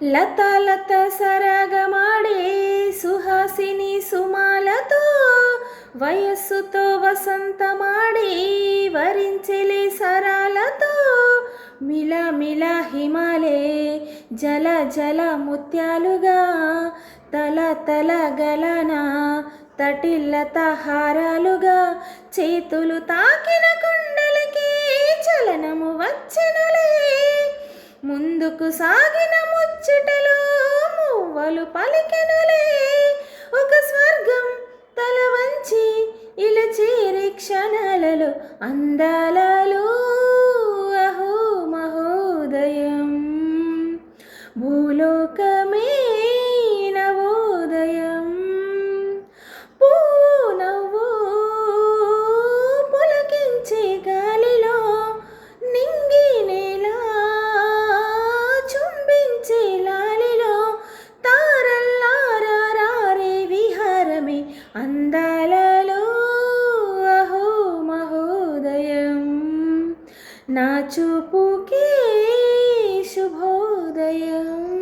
లత లత సరగమాడే సుహాసిని సుమాలతో వయస్సుతో వసంతమాడి వరించెలే సరాలతో మిల మిల హిమాలే జల జల ముత్యాలుగా తల తల గలన తటిల్లత హారాలుగా చేతులు తాకిన కుండలకి చలనము వచ్చెనులే ముందుకు సాగిన ముచ్చటలో మువ్వలు పలికెనులే ఒక స్వర్గం తల వంచి ఇలా చేరే క్షణాలలో అందాలలో అహో మహోదయం భూలోకమే నవోదయం పువ్వు నవ్వు పులకించే గాలిలో నింగి నేల చుంబించే లాలిలో తారల్లారారే విహారమే అందాలలో అహో మహోదయం నా చూపుకే శుభోదయం.